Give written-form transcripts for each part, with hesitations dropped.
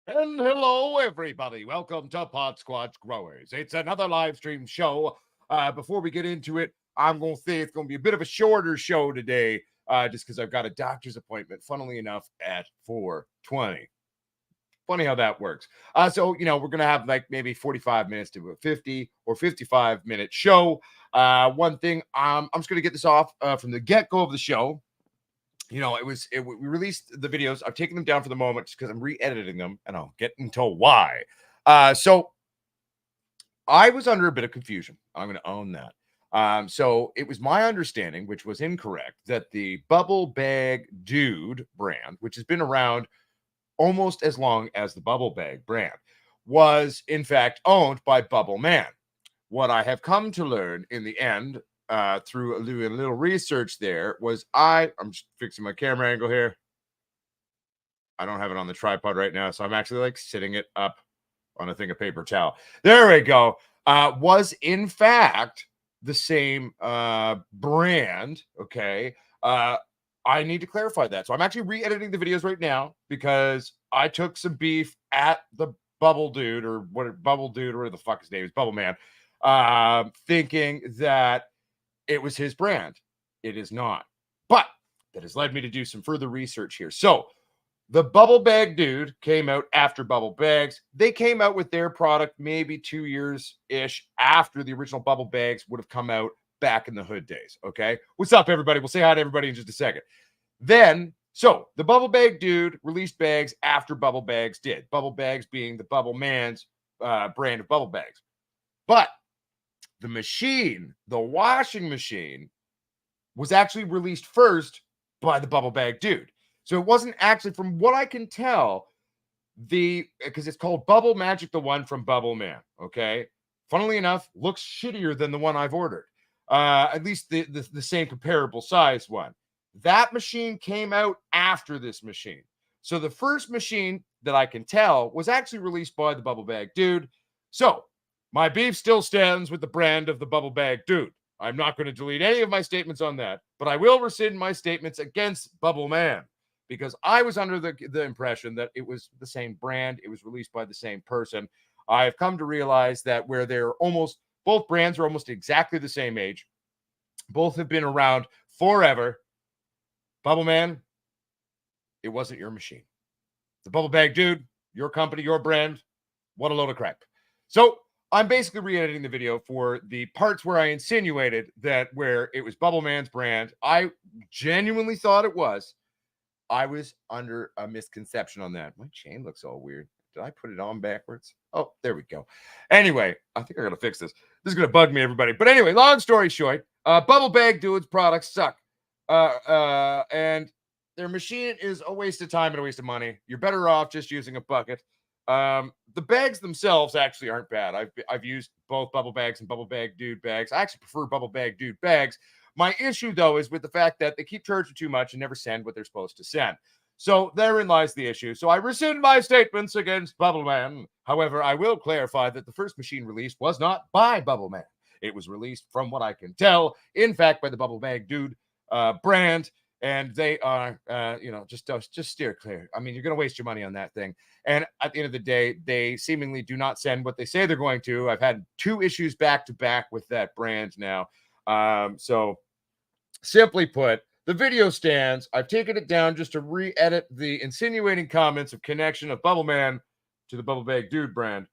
And hello, everybody. Welcome to Pod Squatch Growers. It's another live stream show. Before we get into it, I'm going to say it's going to be a bit of a shorter show today, just because I've got a doctor's appointment, funnily enough, at 4:20. Funny how that works. We're going to have like maybe 45 minutes to a 50 or 55-minute show. One thing, I'm just going to get this off from the get-go of the show. We released the videos. I've taken them down for the moment just because I'm re-editing them, and I'll get into why. So I was under a bit of confusion. I'm going to own that. So it was my understanding, which was incorrect, that the Bubble Bag Dude brand, which has been around almost as long as the Bubble Bag brand, was in fact owned by Bubble Man. What I have come to learn in the end, through a little research there, was I'm just fixing my camera angle here. I don't have it on the tripod right now, so I'm actually like sitting it up on a thing of paper towel. There we go. Was in fact the same brand. Okay. I need to clarify that. So I'm actually re-editing the videos right now because I took some beef at the Bubble Dude or whatever the fuck his name is, Bubble Man, thinking that it was his brand. It is not. But that has led me to do some further research here. So the Bubble Bag Dude came out after Bubble Bags. They came out with their product maybe 2 years-ish after the original Bubble Bags would have come out back in the hood days. Okay. What's up, everybody? We'll say hi to everybody in just a second. So the Bubble Bag Dude released bags after Bubble Bags did. Bubble Bags being the Bubble Man's brand of bubble bags. But the machine, the washing machine, was actually released first by the Bubble Bag Dude. So it wasn't actually, from what I can tell, because it's called Bubble Magic, the one from Bubble Man. Okay. Funnily enough, looks shittier than the one I've ordered. At least the same comparable size one. That machine came out after this machine. So the first machine that I can tell was actually released by the Bubble Bag Dude. So my beef still stands with the brand of the Bubble Bag Dude. I'm not going to delete any of my statements on that, but I will rescind my statements against Bubble Man because I was under the impression that it was the same brand. It was released by the same person. I've come to realize that where both brands are almost exactly the same age. Both have been around forever. Bubble Man, it wasn't your machine. The Bubble Bag Dude, your company, your brand, what a load of crap. So I'm basically re-editing the video for the parts where I insinuated that where it was Bubble Man's brand, I genuinely thought it was. I was under a misconception on that. My chain looks all weird. Did I put it on backwards? Oh, there we go. Anyway, I think I got to fix this. This is going to bug me, everybody. But anyway, long story short, Bubble Bag Dude's products suck. And their machine is a waste of time and a waste of money. You're better off just using a bucket. The bags themselves actually aren't bad. I've used both Bubble Bags and Bubble Bag Dude bags. I actually prefer Bubble Bag Dude bags. My issue, though, is with the fact that they keep charging too much and never send what they're supposed to send. So therein lies the issue. So I rescind my statements against Bubble Man. However, I will clarify that the first machine released was not by Bubble Man. It was released, from what I can tell, in fact, by the Bubble Bag Dude brand. And they are, just steer clear. I mean, you're going to waste your money on that thing. And at the end of the day, they seemingly do not send what they say they're going to. I've had 2 issues back to back with that brand now. So simply put, the video stands. I've taken it down just to re-edit the insinuating comments of connection of Bubble Man to the Bubble Bag Dude brand.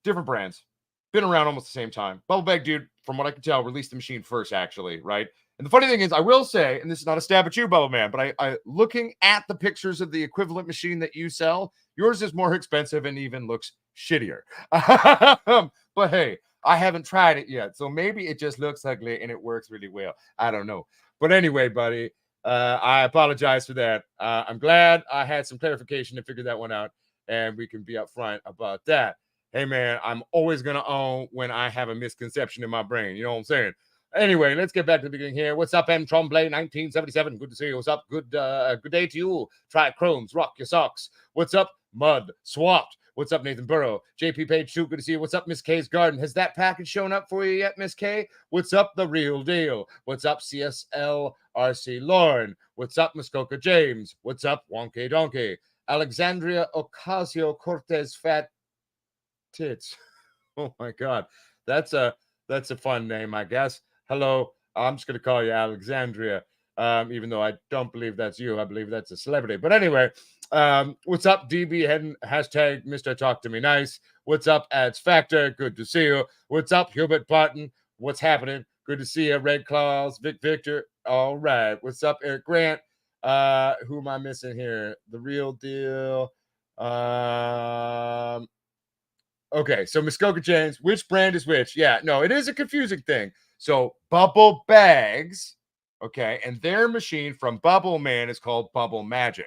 Different brands. Been around almost the same time. Bubble Bag Dude, from what I can tell, released the machine first, actually, right? And the funny thing is, I will say, and this is not a stab at you, Bubble Man, but I looking at the pictures of the equivalent machine that you sell, yours is more expensive and even looks shittier. But hey, I haven't tried it yet, so maybe it just looks ugly and it works really well. I don't know. But anyway, buddy, I apologize for that. I'm glad I had some clarification to figure that one out, and we can be upfront about that. Hey, man, I'm always going to own when I have a misconception in my brain. You know what I'm saying? Anyway, let's get back to the beginning here. What's up, M. Trombley, 1977? Good to see you. What's up? Good day to you. Try Chromes, rock your socks. What's up, Mud Swapped? What's up, Nathan Burrow? JP Page 2, good to see you. What's up, Miss K's Garden? Has that package shown up for you yet, Miss K? What's up, The Real Deal? What's up, CSL RC Lauren? What's up, Muskoka James? What's up, Wonky Donkey? Alexandria Ocasio-Cortez fat tits. Oh my God, that's a fun name, I guess. Hello, I'm just gonna call you Alexandria, even though I don't believe that's you. I believe that's a celebrity. But anyway, what's up, DB Head hashtag Mr. Talk to Me Nice? What's up, Ads Factor? Good to see you. What's up, Hubert Barton? What's happening? Good to see you, Red Claws, Vic Victor. All right. What's up, Eric Grant? Who am I missing here? The real deal. Okay, so Muskoka James, which brand is which? Yeah, no, it is a confusing thing. So Bubble Bags, okay, and their machine from Bubble Man is called Bubble Magic.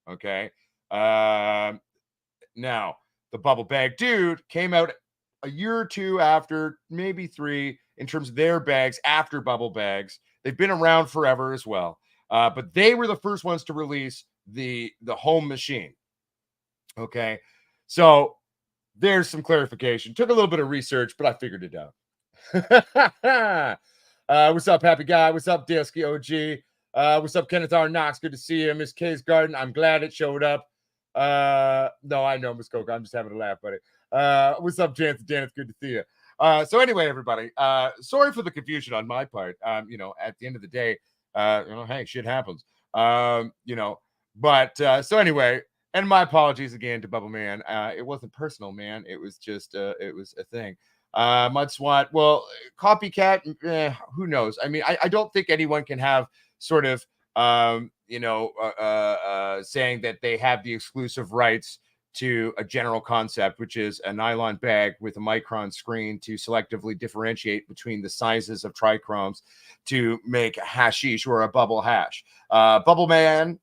Okay. Now the Bubble Bag Dude came out a year or two after, maybe 3, in terms of their bags after Bubble Bags. They've been around forever as well. But they were the first ones to release the home machine. Okay. So there's some clarification. Took a little bit of research, but I figured it out. What's up, Happy Guy? What's up, Disky OG? What's up, Kenneth R. Knox? Good to see you. Miss K's Garden. I'm glad it showed up. No, I know, Miss Coca. I'm just having a laugh, buddy. What's up, Janeth? Janeth, good to see you. So anyway, everybody, sorry for the confusion on my part. At the end of the day, hey, shit happens. But so anyway, and my apologies again to Bubble Man. It wasn't personal, man. It was just it was a thing. Mud Swat. Well, copycat. Who knows? I mean, I don't think anyone can have sort of saying that they have the exclusive rights to a general concept, which is a nylon bag with a micron screen to selectively differentiate between the sizes of trichromes to make hashish or a bubble hash. Bubble Man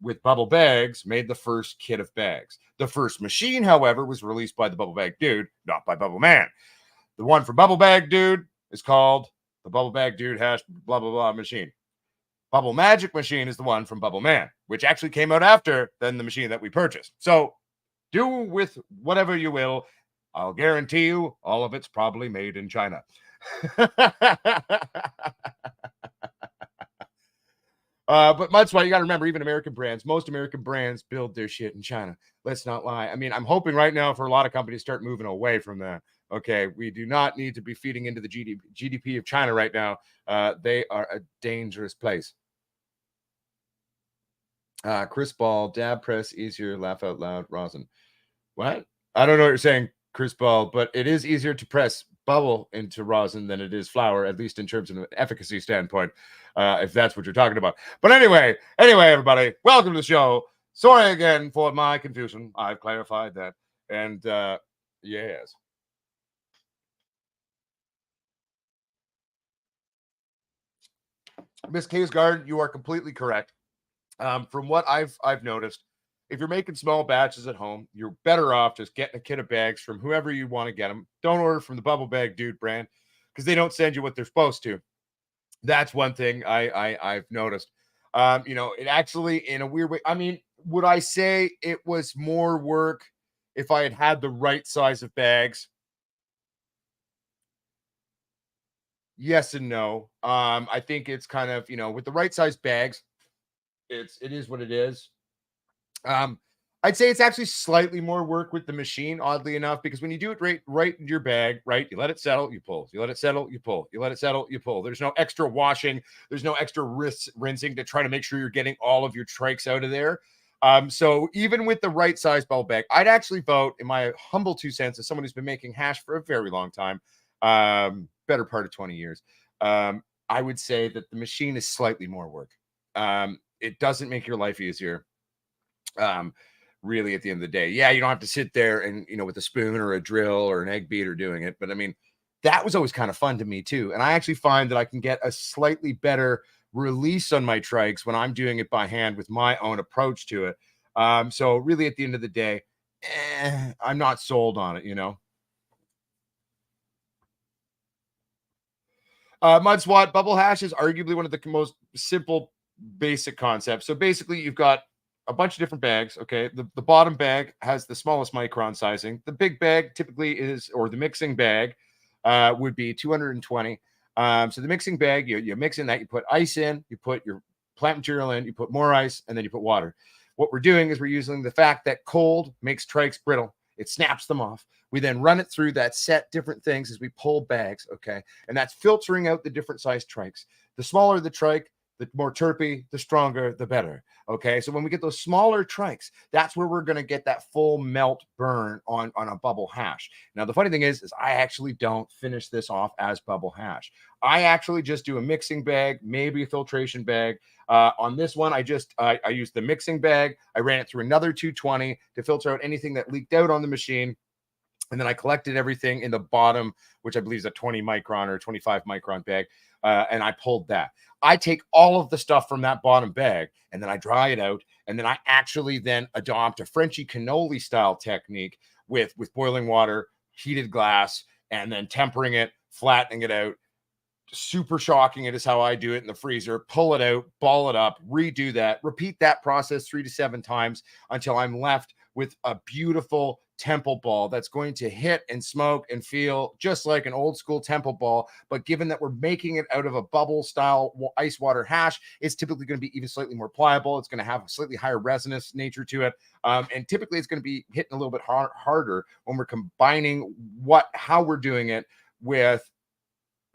with Bubble Bags made the first kit of bags. The first machine, however, was released by the Bubble Bag Dude, not by Bubble Man. The one for Bubble Bag Dude is called the Bubble Bag Dude hash blah, blah, blah machine. Bubble Magic machine is the one from Bubble Man, which actually came out after than the machine that we purchased. So do with whatever you will. I'll guarantee you all of it's probably made in China. But that's why you got to remember, even American brands, most American brands build their shit in China. Let's not lie. I mean, I'm hoping right now for a lot of companies to start moving away from that. Okay, we do not need to be feeding into the GDP of China right now. They are a dangerous place. Chris Ball, dab press easier, laugh out loud, rosin. What? I don't know what you're saying, Chris Ball, but it is easier to press bubble into rosin than it is flour, at least in terms of an efficacy standpoint, if that's what you're talking about. But anyway, everybody, welcome to the show. Sorry again for my confusion. I've clarified that. And yes. Miss K's Garden, you are completely correct. From what I've noticed, if you're making small batches at home, you're better off just getting a kit of bags from whoever you want to get them. Don't order from the Bubble Bag Dude brand because they don't send you what they're supposed to. That's one thing I've noticed. It actually, in a weird way, I mean, would I say it was more work if I had the right size of bags? Yes and no. I think it's kind of, with the right size bags, it is what it is. I'd say it's actually slightly more work with the machine, oddly enough, because when you do it right in your bag, right, you let it settle, you pull, you let it settle, you pull, you let it settle, you pull. There's no extra washing, there's no extra rinsing to try to make sure you're getting all of your trikes out of there. So even with the right size bubble bag, I'd actually vote, in my humble 2 cents, as someone who's been making hash for a very long time, better part of 20 years, I would say that the machine is slightly more work. It doesn't make your life easier. Really, at the end of the day, yeah, you don't have to sit there and, with a spoon or a drill or an egg beater doing it. But I mean, that was always kind of fun to me too. And I actually find that I can get a slightly better release on my trikes when I'm doing it by hand with my own approach to it. So really, at the end of the day, I'm not sold on it, Mud Swat, bubble hash is arguably one of the most simple, basic concepts. So basically, you've got a bunch of different bags. Okay. The bottom bag has the smallest micron sizing. The big bag typically is, or the mixing bag would be 220. So the mixing bag, you mix in that, you put ice in, you put your plant material in, you put more ice, and then you put water. What we're doing is we're using the fact that cold makes trikes brittle. It snaps them off. We then run it through that set different things as we pull bags, okay? And that's filtering out the different size trikes. The smaller the trike, the more terpy, the stronger, the better. Okay. So when we get those smaller trikes, that's where we're going to get that full melt burn on a bubble hash. Now, the funny thing is I actually don't finish this off as bubble hash. I actually just do a mixing bag, maybe a filtration bag. On this one, I used the mixing bag. I ran it through another 220 to filter out anything that leaked out on the machine. And then I collected everything in the bottom, which I believe is a 20 micron or 25 micron bag. And I pulled that. I take all of the stuff from that bottom bag and then I dry it out. And then I actually then adopt a Frenchy cannoli style technique with boiling water, heated glass, and then tempering it, flattening it out. Super shocking it is how I do it in the freezer. Pull it out, ball it up, redo that, repeat that process 3 to 7 times until I'm left with a beautiful temple ball that's going to hit and smoke and feel just like an old school temple ball. But given that we're making it out of a bubble style ice water hash, it's typically going to be even slightly more pliable. It's going to have a slightly higher resonance nature to it. And typically it's going to be hitting a little bit harder when we're combining how we're doing it with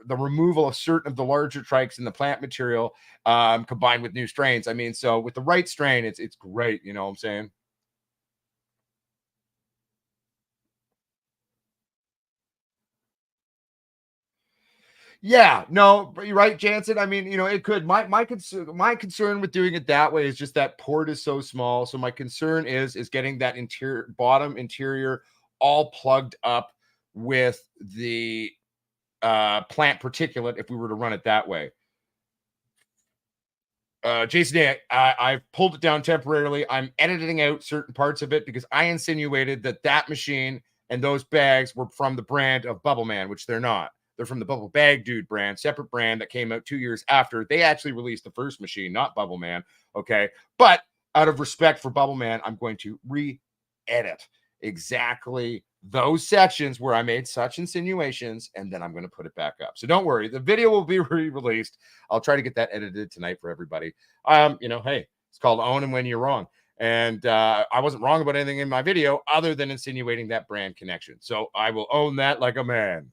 the removal of certain of the larger trikes in the plant material, combined with new strains. I mean, so with the right strain, it's great. You know what I'm saying? Yeah, no, but you're right, Jansen. I mean, it could. My concern with doing it that way is just that port is so small. So my concern is getting that bottom interior all plugged up with the plant particulate if we were to run it that way. Jason, I've pulled it down temporarily. I'm editing out certain parts of it because I insinuated that machine and those bags were from the brand of Bubble Man, which they're not. They're from the Bubble Bag Dude brand, separate brand that came out 2 years after. They actually released the first machine, not Bubble Man. Okay. But out of respect for Bubble Man, I'm going to re-edit exactly those sections where I made such insinuations, and then I'm going to put it back up. So don't worry, the video will be re-released. I'll try to get that edited tonight for everybody. Hey, it's called Own and When You're Wrong. And I wasn't wrong about anything in my video other than insinuating that brand connection. So I will own that like a man.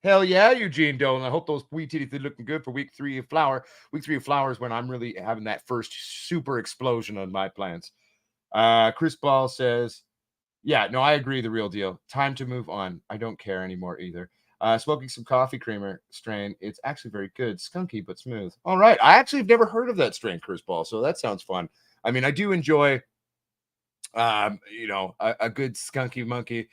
Hell yeah, Eugene Dolan. I hope those wheat titties are looking good for week 3 of flower. Week 3 of flowers when I'm really having that first super explosion on my plants. Chris Ball says, yeah, no, I agree. The real deal. Time to move on. I don't care anymore either. Smoking some coffee creamer strain. It's actually very good. Skunky, but smooth. All right. I actually have never heard of that strain, Chris Ball. So that sounds fun. I mean, I do enjoy, a good skunky monkey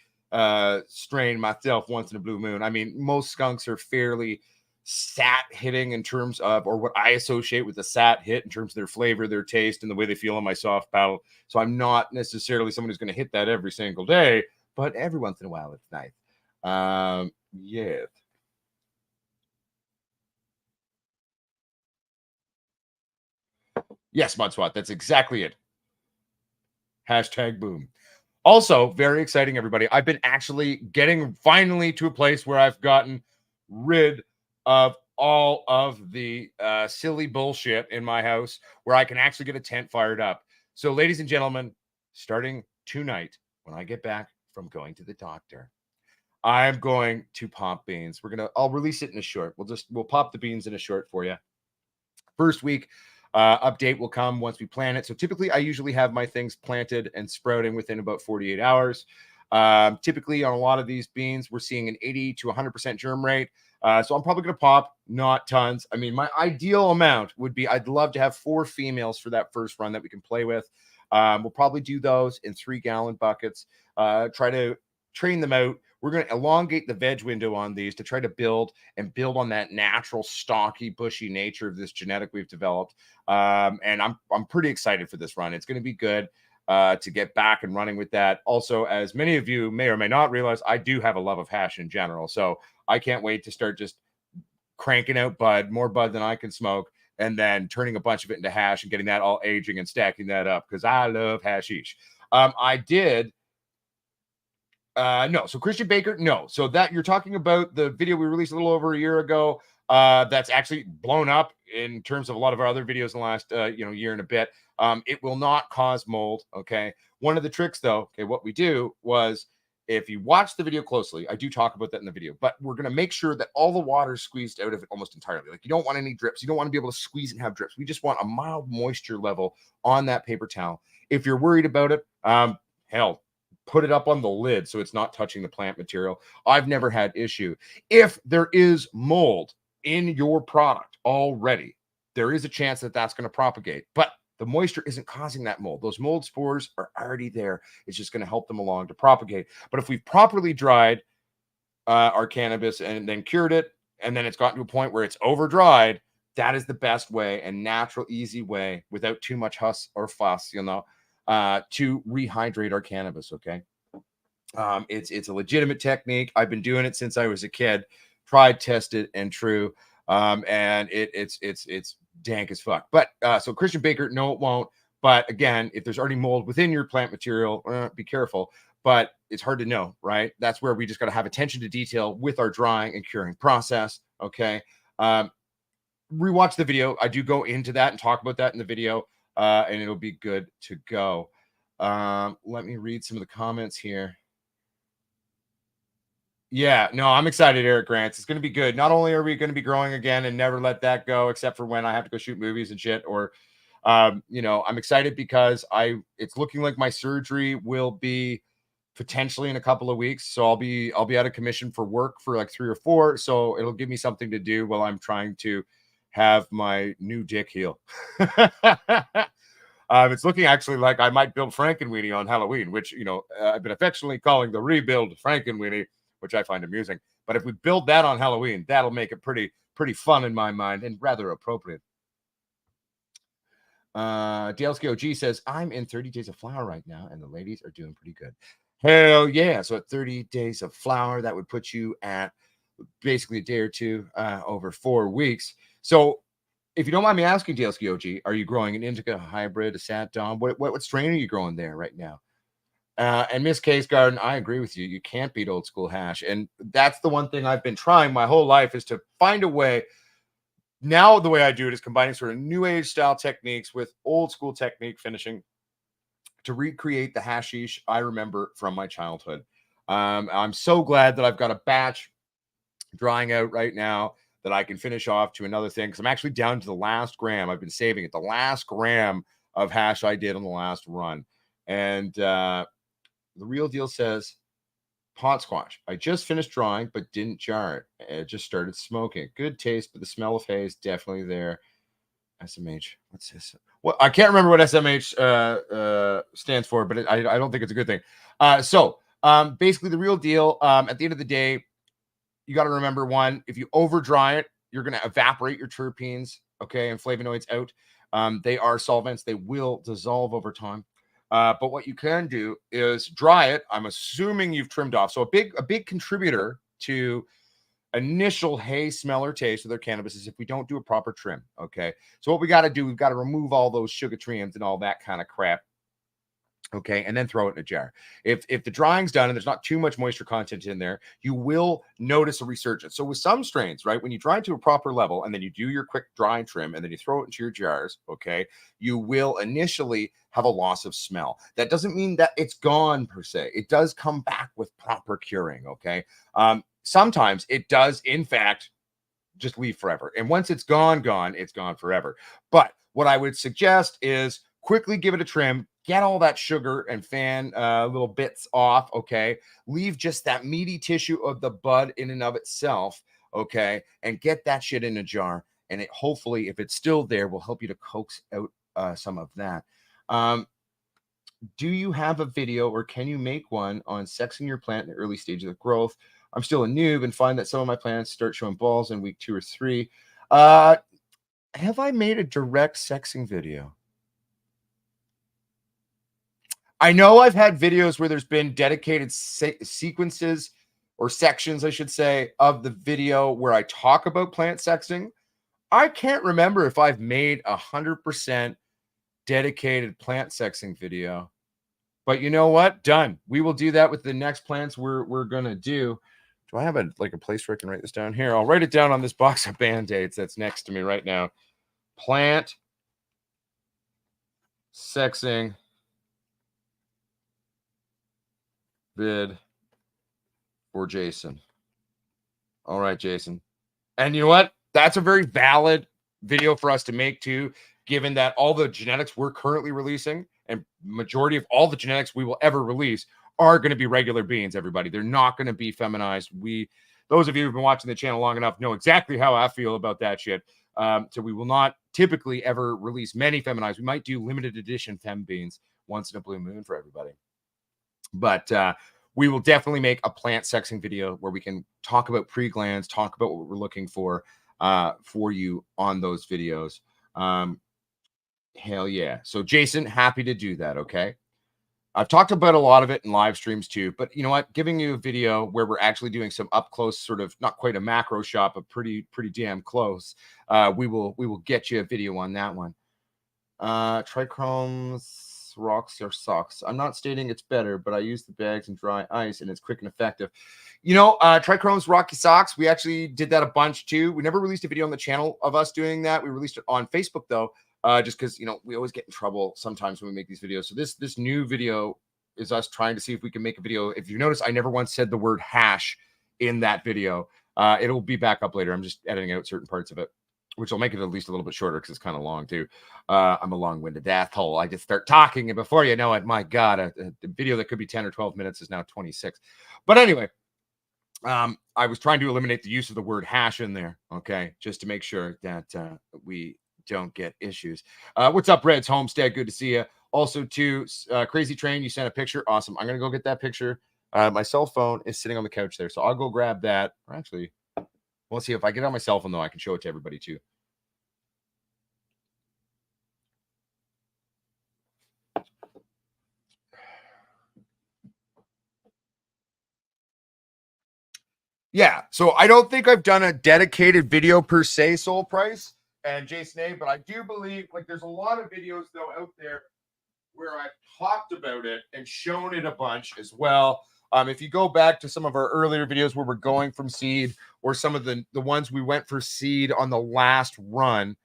strain myself once in a blue moon. I mean, most skunks are fairly sat hitting in terms of, or what I associate with the sat hit in terms of their flavor, their taste, and the way they feel on my soft palate. So I'm not necessarily someone who's going to hit that every single day, but every once in a while it's nice. Yeah. Yes, Mudswat. That's exactly it. Hashtag boom. Also, very exciting, everybody. I've been actually getting finally to a place where I've gotten rid of all of the silly bullshit in my house where I can actually get a tent fired up. So, ladies and gentlemen, starting tonight, when I get back from going to the doctor, I'm going to pop beans. I'll release it in a short. We'll pop the beans in a short for you. First week update will come once we plant it. So typically, I usually have my things planted and sprouting within about 48 hours. Typically, on a lot of these beans, we're seeing an 80 to 100% germ rate. So I'm probably going to pop, not tons. I mean, my ideal amount would be I'd love to have 4 females for that first run that we can play with. We'll probably do those in 3-gallon buckets. Try to train them out. We're going to elongate the veg window on these to try to build on that natural, stocky, bushy nature of this genetic we've developed. And I'm pretty excited for this run. It's going to be good to get back and running with that. Also, as many of you may or may not realize, I do have a love of hash in general. So I can't wait to start just cranking out more bud than I can smoke, and then turning a bunch of it into hash and getting that all aging and stacking that up because I love hashish. I did no. So Christian Baker, no. So that you're talking about the video we released a little over a year ago. that's actually blown up in terms of a lot of our other videos in the last year and a bit. It will not cause mold. Okay. One of the tricks, though, okay, what we do was, if you watch the video closely, I do talk about that in the video, but we're going to make sure that all the water is squeezed out of it almost entirely. Like, you don't want any drips. You don't want to be able to squeeze and have drips. We just want a mild moisture level on that paper towel. If you're worried about it, hell, put it up on the lid so it's not touching the plant material. I've never had issue. If there is mold in your product already, there is a chance that that's going to propagate, but the moisture isn't causing that mold. Those mold spores are already there. It's just going to help them along to propagate. But if we've properly dried our cannabis and then cured it, and then it's gotten to a point where it's over dried, that is the best way and natural, easy way, without too much huss or fuss, to rehydrate our cannabis. Okay. It's a legitimate technique. I've been doing it since I was a kid, tried, tested, and true. And it's dank as fuck. But so Christian Baker, no, it won't. But again, if there's already mold within your plant material, be careful. But it's hard to know, right? That's where we just got to have attention to detail with our drying and curing process. Okay. Rewatch the video. I do go into that and talk about that in the video, and it'll be good to go. Let me read some of the comments here. Yeah, no, I'm excited, Eric Grants. It's going to be good. Not only are we going to be growing again and never let that go, except for when I have to go shoot movies and shit, or, I'm excited because it's looking like my surgery will be potentially in a couple of weeks. So I'll be out of commission for work for like 3 or 4. So it'll give me something to do while I'm trying to have my new dick heal. It's looking actually like I might build Frankenweenie on Halloween, which, I've been affectionately calling the rebuild Frankenweenie, which I find amusing. But if we build that on Halloween, that'll make it pretty fun in my mind and rather appropriate. Daleski OG says, I'm in 30 days of flower right now, and the ladies are doing pretty good. Hell yeah. So at 30 days of flower, that would put you at basically a day or two over 4 weeks. So if you don't mind me asking, Daleski OG, are you growing an indica hybrid, a Sat Dom? What strain are you growing there right now? And Miss Case Garden, I agree with you. You can't beat old school hash. And that's the one thing I've been trying my whole life, is to find a way. Now, the way I do it is combining sort of new age style techniques with old school technique finishing to recreate the hashish I remember from my childhood. I'm so glad that I've got a batch drying out right now that I can finish off to another thing, because I'm actually down to the last gram. I've been saving it, the last gram of hash I did on the last run. And the real deal says, pot squash, I just finished drawing but didn't jar it. It just started smoking. Good taste, but the smell of haze definitely there. SMH, what's this? Well, I can't remember what SMH stands for, but I don't think it's a good thing. So basically the real deal, at the end of the day, you got to remember, one, if you over dry it, you're going to evaporate your terpenes, okay, and flavonoids out. They are solvents. They will dissolve over time. But what you can do is dry it. I'm assuming you've trimmed off. So a big contributor to initial haze smell or taste of their cannabis is if we don't do a proper trim. Okay. So what we got to do, we've got to remove all those sugar triums and all that kind of crap. Okay, and then throw it in a jar. If the drying's done and there's not too much moisture content in there, you will notice a resurgence. So with some strains, right, when you dry to a proper level and then you do your quick dry and trim and then you throw it into your jars, okay, you will initially have a loss of smell. That doesn't mean that it's gone per se. It does come back with proper curing, okay? Sometimes it does, in fact, just leave forever. And once it's gone, it's gone forever. But what I would suggest is quickly give it a trim, get all that sugar and fan little bits off, okay? Leave just that meaty tissue of the bud in and of itself, okay? And get that shit in a jar. And it hopefully, if it's still there, will help you to coax out some of that. Do you have a video, or can you make one, on sexing your plant in the early stages of growth? I'm still a noob and find that some of my plants start showing balls in week 2 or 3. Have I made a direct sexing video? I know I've had videos where there's been dedicated sequences or sections, I should say, of the video where I talk about plant sexing. I can't remember if I've made 100% dedicated plant sexing video, but you know what? Done. We will do that with the next plants we're going to do. Do I have a place where I can write this down? Here, I'll write it down on this box of Band-Aids that's next to me right now. Plant sexing bid for Jason. All right, Jason. And you know what? That's a very valid video for us to make too, given that all the genetics we're currently releasing and majority of all the genetics we will ever release are going to be regular beans, everybody. They're not going to be feminized. Those of you who've been watching the channel long enough know exactly how I feel about that shit. So we will not typically ever release many feminized. We might do limited edition fem beans once in a blue moon for everybody. But we will definitely make a plant sexing video where we can talk about pre-glands, talk about what we're looking for you on those videos. Hell yeah. So Jason, happy to do that. Okay. I've talked about a lot of it in live streams too, but you know what? Giving you a video where we're actually doing some up close, sort of not quite a macro shot, but pretty damn close. We will get you a video on that one. Trichrome's rocks or socks. I'm not stating it's better, but I use the bags and dry ice and it's quick and effective. You know, Trichrome's Rocky Socks, we actually did that a bunch too. We never released a video on the channel of us doing that. We released it on Facebook though. Just because, you know, we always get in trouble sometimes when we make these videos. So this new video is us trying to see if we can make a video. If you notice, I never once said the word hash in that video. It'll be back up later. I'm just editing out certain parts of it, which will make it at least a little bit shorter because it's kind of long too. I'm a long-winded asshole. I just start talking, and before you know it, my God, a video that could be 10 or 12 minutes is now 26. But anyway, I was trying to eliminate the use of the word hash in there, okay, just to make sure that we don't get issues. What's up, Reds Homestead? Good to see you. Also, to Crazy Train, you sent a picture. Awesome. I'm gonna go get that picture. My cell phone is sitting on the couch there, so I'll go grab that. Or actually, we'll see if I get on my cell phone though. I can show it to everybody too. Yeah, so I don't think I've done a dedicated video per se, Soul Price and Jason A, but I do believe there's a lot of videos though out there where I've talked about it and shown it a bunch as well. If you go back to some of our earlier videos where we're going from seed, or some of the ones we went for seed on the last run,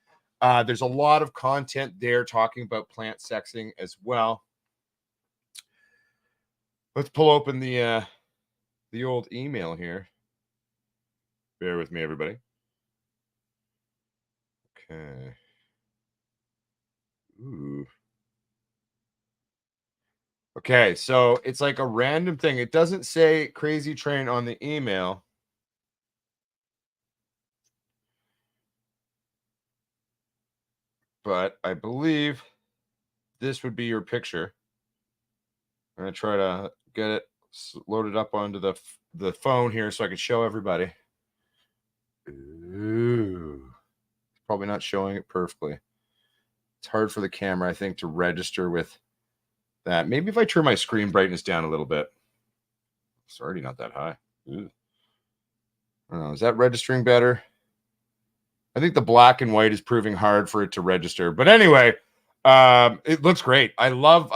there's a lot of content there talking about plant sexing as well. Let's pull open the old email here. Bear with me, everybody. Okay. Ooh. Okay, so it's like a random thing. It doesn't say Crazy Train on the email. But I believe this would be your picture. I'm going to try to get it loaded up onto the phone here so I can show everybody. Ooh. Probably not showing it perfectly. It's hard for the camera, I think, to register with that. Maybe if I turn my screen brightness down a little bit. It's already not that high. Ooh. I don't know. Is that registering better? I think the black and white is proving hard for it to register. But anyway, it looks great. I love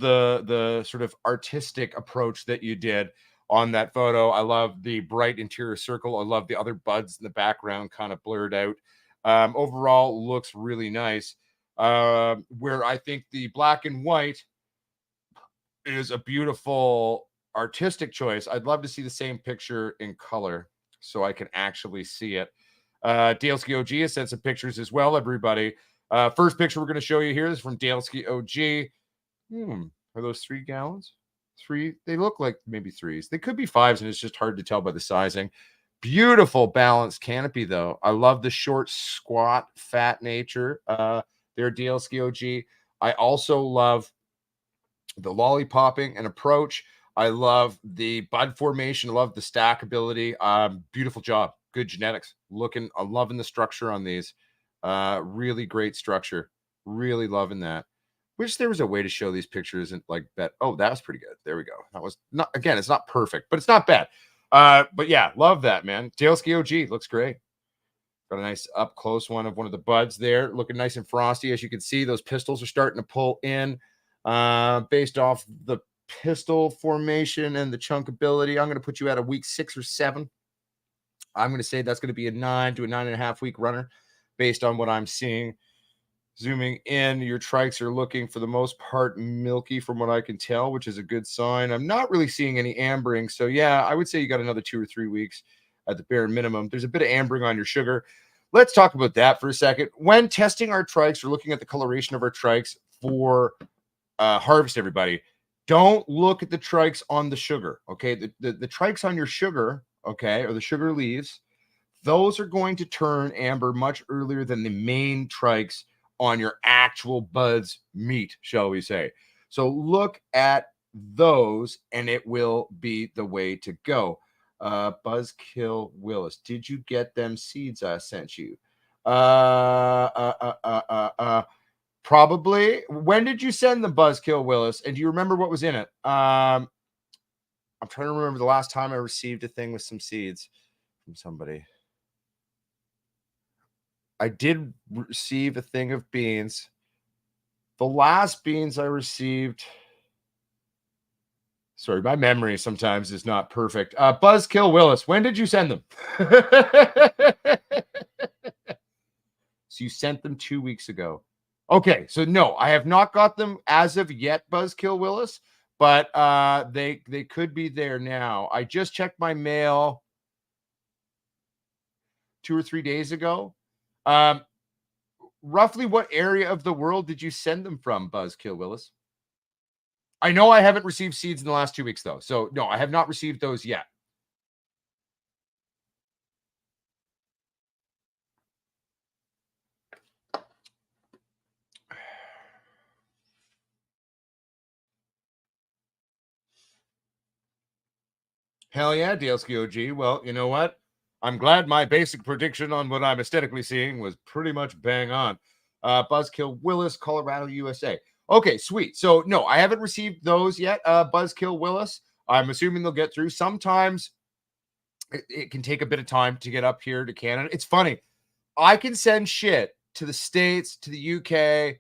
the sort of artistic approach that you did on that photo. I love the bright interior circle. I love the other buds in the background kind of blurred out. Overall, looks really nice. Where I think the black and white is a beautiful artistic choice. I'd love to see the same picture in color so I can actually see it. Daleski OG has sent some pictures as well, everybody. First picture we're going to show you here is from Daleski OG. Are those 3 gallons? 3? They look like maybe 3s. They could be 5s, and it's just hard to tell by the sizing. Beautiful balanced canopy, though. I love the short, squat, fat nature. There, Daleski OG. I also love the lollipopping and approach. I love the bud formation. I love the stackability. Beautiful job. Good genetics. I'm loving the structure on these. Really great structure. Really loving that. Wish there was a way to show these pictures and oh, that was pretty good. There we go. That was not, again, it's not perfect, but it's not bad. But yeah, love that, man. Daleski OG looks great. Got a nice up close one of the buds there, looking nice and frosty. As you can see, those pistils are starting to pull in. Based off the pistil formation and the chunkability, I'm going to put you at a week 6 or 7 I'm going to say that's going to be a 9 to a 9.5 week runner based on what I'm seeing. Zooming in, your trikes are looking for the most part milky from what I can tell, which is a good sign. I'm not really seeing any ambering. So yeah, I would say you got another 2 or 3 weeks at the bare minimum. There's a bit of ambering on your sugar. Let's talk about that for a second. When testing our trikes or looking at the coloration of our trikes for harvest, everybody, don't look at the trikes on the sugar. Okay. The trikes on your sugar, okay, or the sugar leaves, those are going to turn amber much earlier than the main trikes on your actual buds meat, shall we say. So look at those and it will be the way to go. Buzzkill Willis, did you get them seeds I sent you? Probably. When did you send the Buzzkill Willis? And do you remember what was in it? I'm trying to remember the last time I received a thing with some seeds from somebody. I did receive a thing of beans. The last beans I received, sorry, my memory sometimes is not perfect. Buzzkill Willis, when did you send them? So you sent them 2 weeks ago. Okay, so no, I have not got them as of yet, Buzzkill Willis, but they could be there now. I just checked my mail 2 or 3 days ago. Roughly what area of the world did you send them from, Buzzkill Willis? I know I haven't received seeds in the last 2 weeks, though. So, no, I have not received those yet. Hell yeah, Dalesky OG. Well, you know what? I'm glad my basic prediction on what I'm aesthetically seeing was pretty much bang on. Buzzkill Willis, Colorado, USA. Okay, sweet. So, no, I haven't received those yet, Buzzkill Willis. I'm assuming they'll get through. Sometimes it can take a bit of time to get up here to Canada. It's funny. I can send shit to the States, to the UK,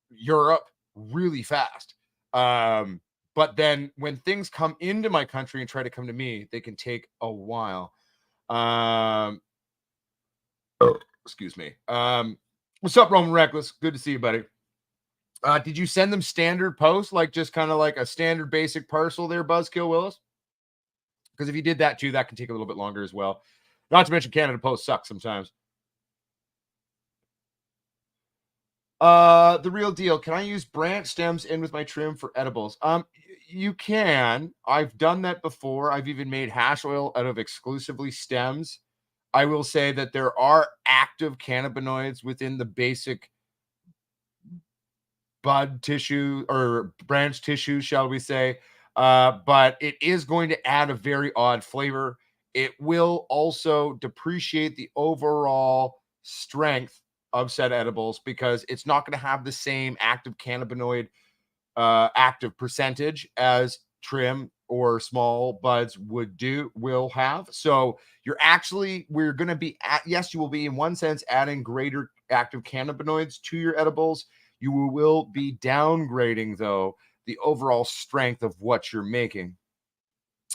Europe really fast. But then when things come into my country and try to come to me, they can take a while. Excuse me. What's up, Roman Reckless? Good to see you, buddy. Did you send them standard post, like just kind of like a standard basic parcel there, Buzzkill Willis? Because if you did that too, that can take a little bit longer as well. Not to mention Canada Post sucks sometimes. The real deal. Can I use branch stems in with my trim for edibles? You can. I've done that before. I've even made hash oil out of exclusively stems. I will say that there are active cannabinoids within the basic bud tissue or branch tissue, shall we say. But it is going to add a very odd flavor. It will also depreciate the overall strength of said edibles because it's not going to have the same active cannabinoid active percentage as trim or small buds will have. So we're going to be yes, you will be in one sense adding greater active cannabinoids to your edibles. You will be downgrading though the overall strength of what you're making.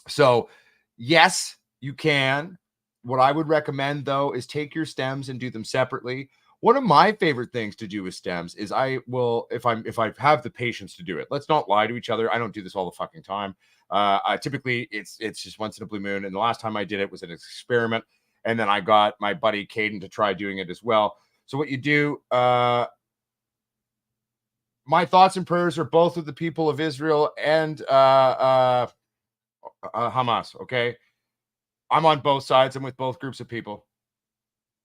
So yes, you can. What I would recommend though is take your stems and do them separately. One of my favorite things to do with stems is I will, if I have the patience to do it. Let's not lie to each other. I don't do this all the fucking time. Typically it's just once in a blue moon. And the last time I did it was an experiment. And then I got my buddy Caden to try doing it as well. So what you do, my thoughts and prayers are both with the people of Israel and Hamas. Okay. I'm on both sides. I'm with both groups of people.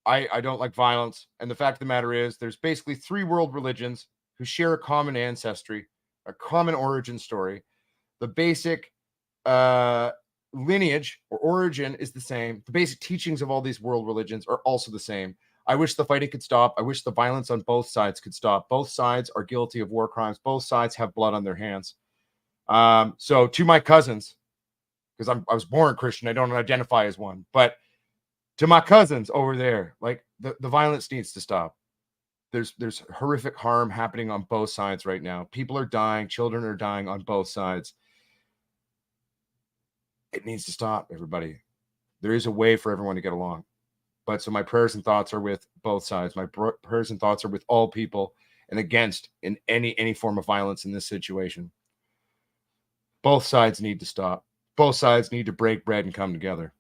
I don't like violence. And the fact of the matter is there's basically 3 world religions who share a common ancestry, a common origin story. The basic lineage or origin is the same. The basic teachings of all these world religions are also the same. I wish the fighting could stop. I wish the violence on both sides could stop. Both sides are guilty of war crimes. Both sides have blood on their hands. So to my cousins, because I was born Christian, I don't identify as one, but to my cousins over there, like the violence needs to stop. There's horrific harm happening on both sides right now. People are dying, children are dying on both sides. It needs to stop, everybody. There is a way for everyone to get along. But so my prayers and thoughts are with both sides. My prayers and thoughts are with all people and against in any form of violence in this situation. Both sides need to stop. Both sides need to break bread and come together.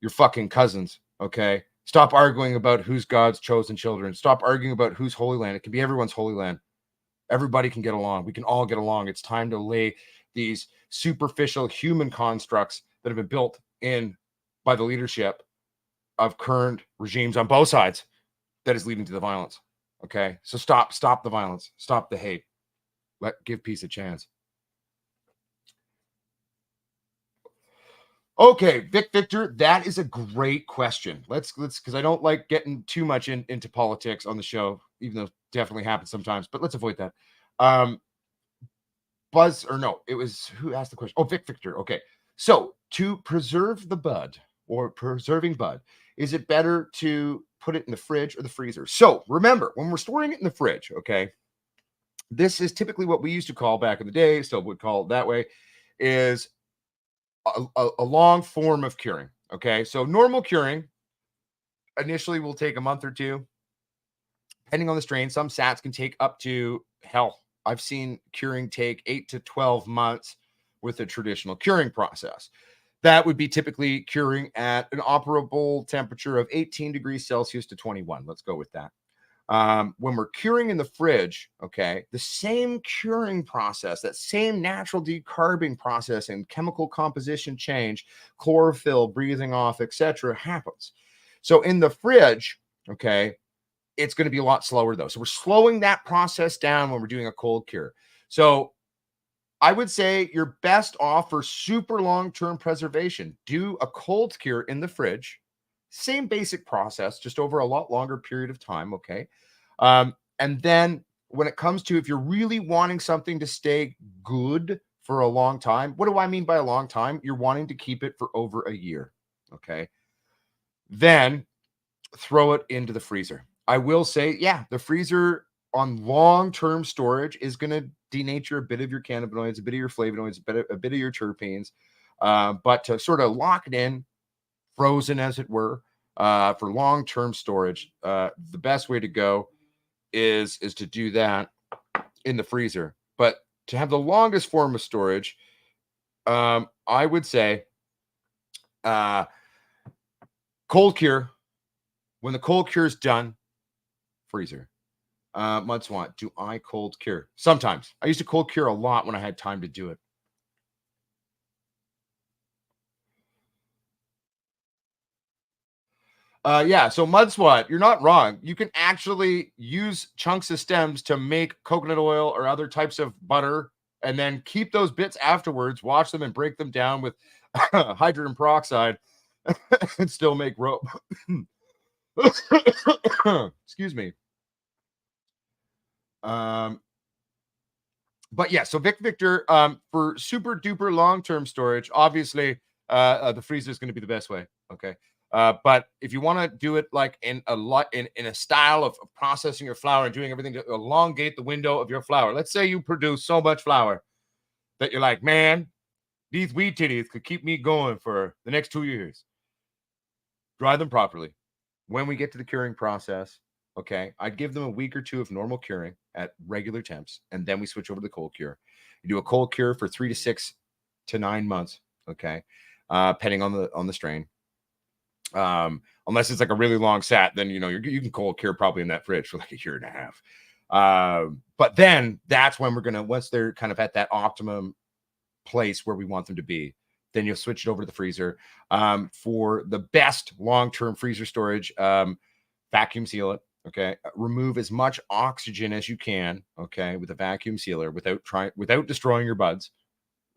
You're fucking cousins, okay? Stop arguing about who's God's chosen children. Stop arguing about whose holy land. It can be everyone's holy land. Everybody can get along. We can all get along. It's time to lay these superficial human constructs that have been built in by the leadership of current regimes on both sides that is leading to the violence. Okay, so stop the violence, stop the hate. Give peace a chance. Okay, Victor, that is a great question. Let's because I don't like getting too much into politics on the show, even though it definitely happens sometimes. But let's avoid that. Buzz or no, it was who asked the question? Oh, Victor. Okay, so to preserve the bud or preserving bud, is it better to put it in the fridge or the freezer? So remember, when we're storing it in the fridge, okay, this is typically what we used to call back in the day, still would call it that way, is a long form of curing. Okay, so normal curing initially will take a month or two, depending on the strain. Some sats can take up to hell. I've seen curing take 8 to 12 months with a traditional curing process. That would be typically curing at an operable temperature of 18 degrees Celsius to 21. Let's go with that. When we're curing in the fridge, okay, the same curing process, that same natural decarbing process and chemical composition change, chlorophyll, breathing off, etc., happens. So in the fridge, okay, it's going to be a lot slower though. So we're slowing that process down when we're doing a cold cure. So I would say you're best off for super long-term preservation. Do a cold cure in the fridge. Same basic process, just over a lot longer period of time, okay? And then when it comes to if you're really wanting something to stay good for a long time, what do I mean by a long time? You're wanting to keep it for over a year, okay? Then throw it into the freezer. I will say, yeah, the freezer on long-term storage is going to denature a bit of your cannabinoids, a bit of your flavonoids, a bit of your terpenes. But to sort of lock it in, frozen as it were, for long-term storage, the best way to go is to do that in the freezer. But to have the longest form of storage, I would say cold cure. When the cold cure is done, freezer. Mudswant, do I cold cure? Sometimes. I used to cold cure a lot when I had time to do it. Yeah, so Mudswat, you're not wrong. You can actually use chunks of stems to make coconut oil or other types of butter and then keep those bits afterwards, wash them and break them down with hydrogen peroxide and still make rope. Excuse me. But yeah, so Victor, for super duper long-term storage, obviously the freezer is going to be the best way. Okay. But if you want to do it like in a style of processing your flour and doing everything to elongate the window of your flour, let's say you produce so much flour that you're like, man, these weed titties could keep me going for the next 2 years. Dry them properly. When we get to the curing process, okay, I'd give them a week or two of normal curing at regular temps, and then we switch over to the cold cure. You do a cold cure for 3 to 6 to 9 months, okay, depending on the strain. Unless it's like a really long sat, then you can cold cure probably in that fridge for like a year and a half. But then that's when we're gonna, once they're kind of at that optimum place where we want them to be, then you'll switch it over to the freezer. For the best long-term freezer storage, vacuum seal it. Okay, remove as much oxygen as you can. Okay, with a vacuum sealer without destroying your buds.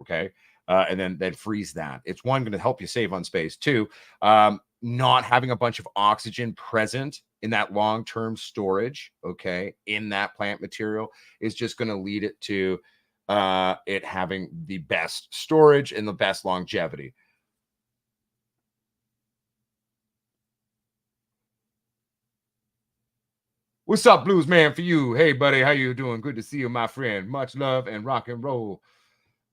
Okay, and then freeze that. It's one, going to help you save on space. Two, not having a bunch of oxygen present in that long-term storage, okay, in that plant material is just going to lead it to it having the best storage and the best longevity. What's up, Blues Man, for you? Hey, buddy, how you doing? Good to see you, my friend. Much love and rock and roll.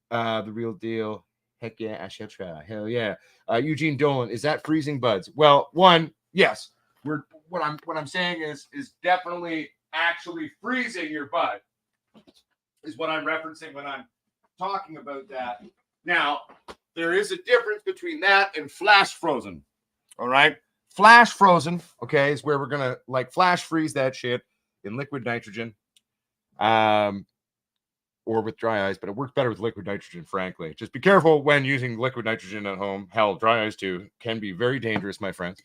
The real deal. Heck yeah, I shall try. Hell yeah. Eugene Dolan, is that freezing buds? Well, one, yes. What I'm saying is definitely actually freezing your bud is what I'm referencing when I'm talking about that. Now, there is a difference between that and flash frozen. All right. Flash frozen, okay, is where we're gonna like flash freeze that shit in liquid nitrogen. Or with dry ice, but it works better with liquid nitrogen, frankly. Just be careful when using liquid nitrogen at home. Hell, dry ice too can be very dangerous, my friends.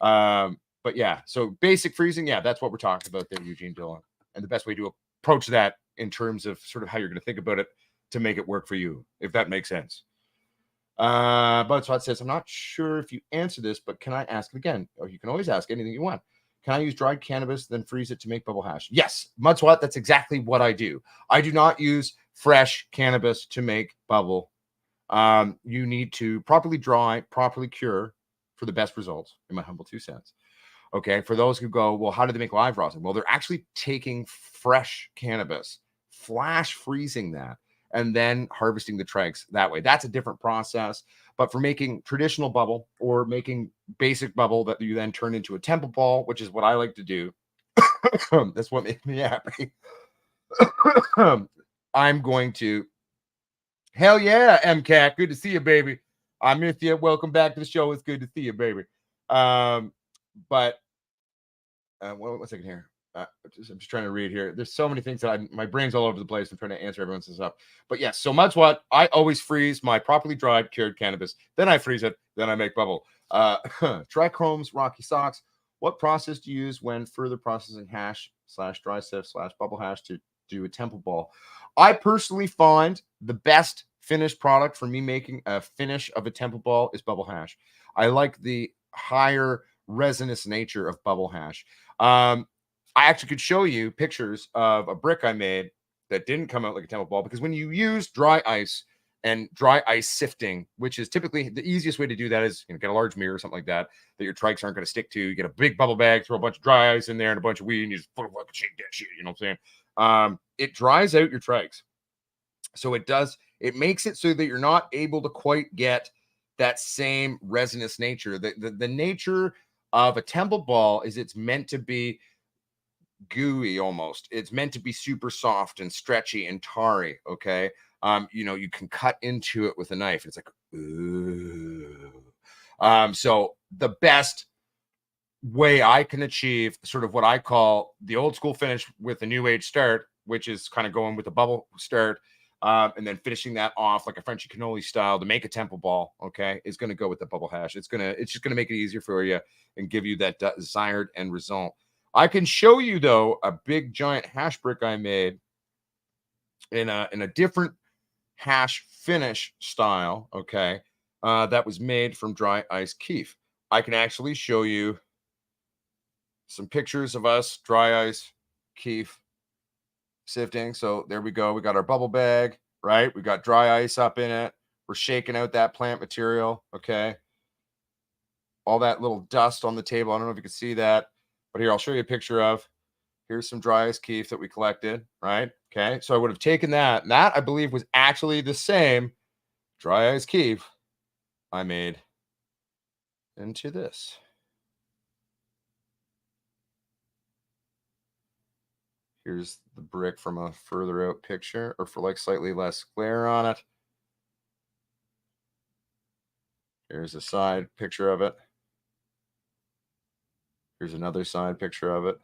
But yeah, so basic freezing, yeah, that's what we're talking about there, Eugene Dillon. And the best way to approach that in terms of sort of how you're going to think about it to make it work for you, if that makes sense. But says, I'm not sure if you answer this, but can I ask it again? Or you can always ask anything you want. Can I use dried cannabis, then freeze it to make bubble hash? Yes, Mudswat, that's exactly what I do. I do not use fresh cannabis to make bubble. You need to properly dry, properly cure for the best results, in my humble 2 cents. Okay, for those who go, well, how do they make live rosin? Well, they're actually taking fresh cannabis, flash freezing that, and then harvesting the dregs that way. That's a different process. But for making traditional bubble or making basic bubble that you then turn into a temple ball, which is what I like to do, that's what makes me happy. I'm going to, hell yeah, MCAT, good to see you, baby. I missed you. Welcome back to the show. It's good to see you, baby. But one second here. I'm just trying to read here. There's so many things that my brain's all over the place. I'm trying to answer everyone's stuff. But yes, so Mudswat, I always freeze my properly dried cured cannabis. Then I freeze it. Then I make bubble. Trichromes, Rocky Socks. What process do you use when further processing hash / dry sift / bubble hash to do a temple ball? I personally find the best finished product for me making a finish of a temple ball is bubble hash. I like the higher resinous nature of bubble hash. I actually could show you pictures of a brick I made that didn't come out like a temple ball, because when you use dry ice and dry ice sifting, which is typically the easiest way to do that is, you know, get a large mirror or something like that your trikes aren't going to stick to. You get a big bubble bag, throw a bunch of dry ice in there and a bunch of weed, and you just fucking shake that shit. You know what I'm saying? It dries out your trikes. So it makes it so that you're not able to quite get that same resinous nature. The nature of a temple ball is it's meant to be gooey almost. It's meant to be super soft and stretchy and tarry. Okay. You know, you can cut into it with a knife. It's like, ooh. So the best way I can achieve sort of what I call the old school finish with a new age start, which is kind of going with the bubble start, and then finishing that off like a Frenchy cannoli style to make a temple ball, okay, is going to go with the bubble hash. It's just going to make it easier for you and give you that desired end result. I can show you, though, a big giant hash brick I made in a different hash finish style, okay, that was made from dry ice keef. I can actually show you some pictures of us dry ice keef sifting. So there we go. We got our bubble bag, right? We got dry ice up in it. We're shaking out that plant material, okay? All that little dust on the table. I don't know if you can see that. But here, I'll show you a picture of, here's some dry ice keef that we collected, right? Okay, so I would have taken that. And that, I believe, was actually the same dry ice keef I made into this. Here's the brick from a further out picture, or for like slightly less glare on it. Here's a side picture of it. Here's another side picture of it.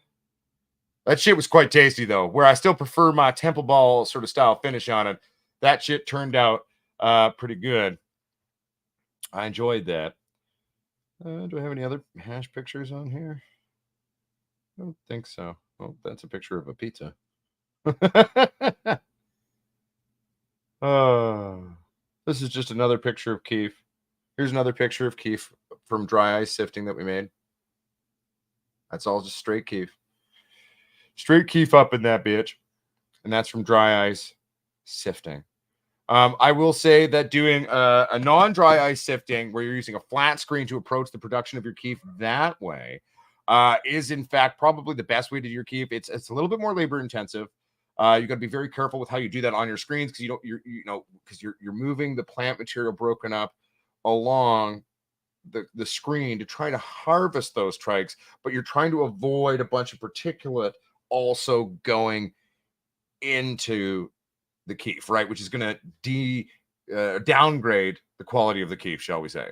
That shit was quite tasty, though, where I still prefer my temple ball sort of style finish on it. That shit turned out pretty good. I enjoyed that. Do I have any other hash pictures on here? I don't think so. Oh, that's a picture of a pizza. This is just another picture of keef. Here's another picture of keef from dry ice sifting that we made. That's all just straight keef. Straight keef up in that bitch. And that's from dry ice sifting. I will say that doing a non-dry ice sifting where you're using a flat screen to approach the production of your keef that way is in fact probably the best way to do your keef. It's a little bit more labor intensive. You got to be very careful with how you do that on your screens because you're moving the plant material broken up along the screen to try to harvest those trikes, but you're trying to avoid a bunch of particulate also going into the keef, right? Which is going to downgrade the quality of the keef, shall we say.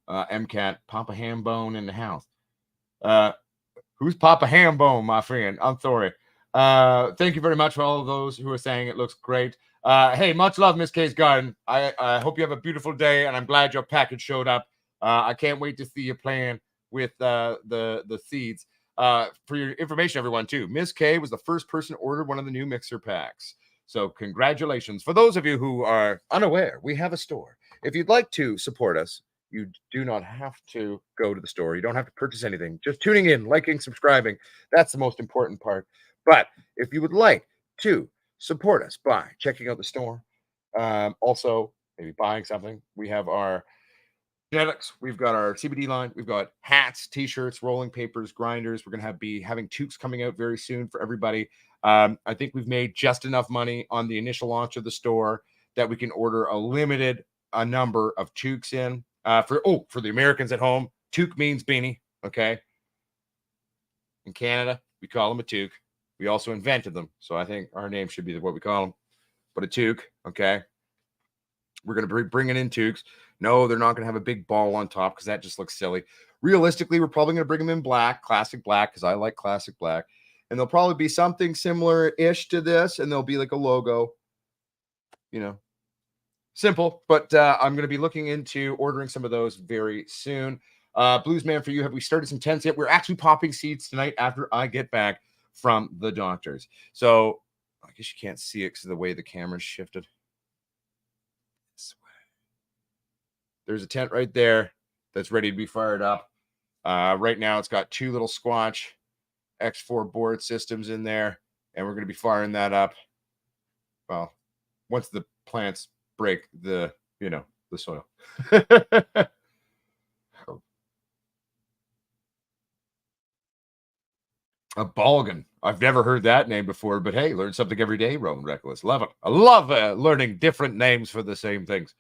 MCAT, Papa Hambone in the house. Who's Papa Hambone, my friend? I'm sorry. Thank you very much for all of those who are saying it looks great. Hey, much love, Miss K's Garden. I hope you have a beautiful day, and I'm glad your package showed up. I can't wait to see you playing with the seeds. For your information, everyone, too, Miss K was the first person to order one of the new mixer packs. So congratulations. For those of you who are unaware, we have a store. If you'd like to support us, you do not have to go to the store. You don't have to purchase anything. Just tuning in, liking, subscribing. That's the most important part. But if you would like to support us by checking out the store, also maybe buying something, we have our genetics, we've got our CBD line, we've got hats, t-shirts, rolling papers, grinders. We're going to be having toques coming out very soon for everybody. I think we've made just enough money on the initial launch of the store that we can order a number of toques in. For the Americans at home, toque means beanie. Okay. In Canada, we call them a toque. We also invented them, so I think our name should be what we call them. But a toque, okay. We're going to be bringing in toques. No, they're not going to have a big ball on top because that just looks silly. Realistically, we're probably going to bring them in black, classic black, because I like classic black. And they'll probably be something similar-ish to this, and there'll be like a logo, simple, but I'm going to be looking into ordering some of those very soon. Bluesman, for you, have we started some tents yet? We're actually popping seeds tonight after I get back from the doctors. So I guess you can't see it because of the way the camera's shifted. There's a tent right there that's ready to be fired up. Right now, it's got 2 little Squatch X4 board systems in there, and we're going to be firing that up. Well, once the plants break the soil. A Balgan. I've never heard that name before, but hey, learn something every day, Roman Reckless. Love it. I love learning different names for the same things.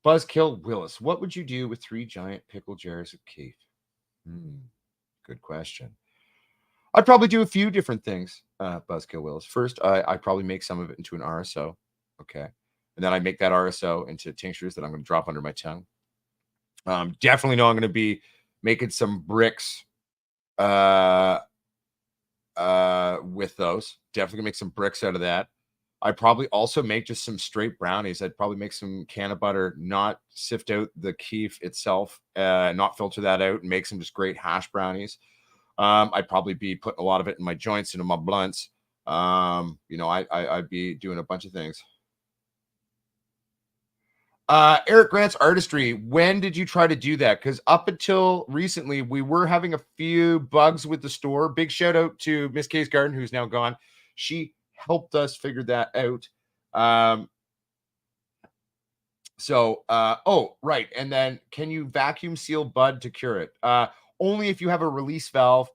Buzzkill Willis. What would you do with 3 giant pickle jars of keef? Good question. I'd probably do a few different things, Buzzkill Willis. First, I'd probably make some of it into an RSO. Okay. And then I make that RSO into tinctures that I'm going to drop under my tongue. Definitely know I'm going to be making some bricks with those. Definitely gonna make some bricks out of that. I'd probably also make just some straight brownies. I'd probably make some can of butter, not sift out the keef itself, not filter that out, and make some just great hash brownies. I'd probably be putting a lot of it in my joints, into my blunts. I'd be doing a bunch of things. Eric Grant's Artistry. When did you try to do that? Because up until recently, we were having a few bugs with the store. Big shout out to Miss K's Garden, who's now gone. She helped us figure that out. Right. And then can you vacuum seal bud to cure it? Only if you have a release valve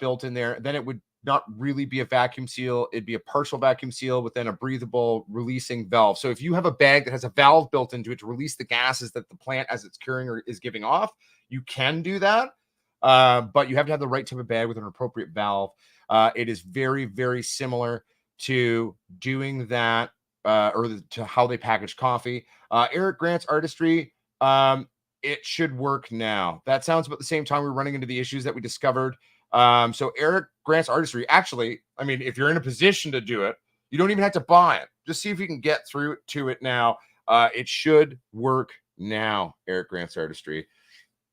built in there. Then it would not really be a vacuum seal. It'd be a partial vacuum seal within a breathable releasing valve. So if you have a bag that has a valve built into it to release the gases that the plant, as it's curing, or is giving off, you can do that. But you have to have the right type of bag with an appropriate valve. It is very, very similar to doing that to how they package coffee. Eric Grant's Artistry, it should work now. That sounds about the same time we were running into the issues that we discovered. So Eric Grant's Artistry, actually, I mean, if you're in a position to do it, you don't even have to buy it. Just see if you can get through to it now. It should work now, Eric Grant's Artistry.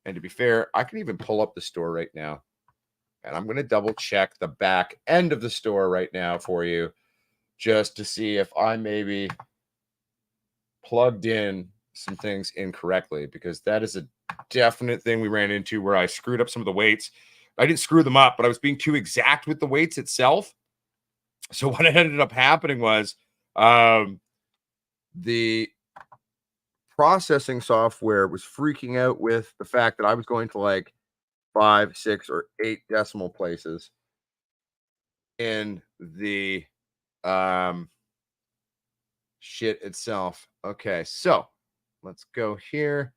And to be fair, I can even pull up the store right now. And I'm going to double check the back end of the store right now for you, just to see if I maybe plugged in some things incorrectly, because that is a definite thing we ran into where I screwed up some of the weights. I didn't screw them up, but I was being too exact with the weights itself. So what ended up happening was the processing software was freaking out with the fact that I was going to 5, 6, or 8 decimal places in the shit itself. Okay, so let's go here.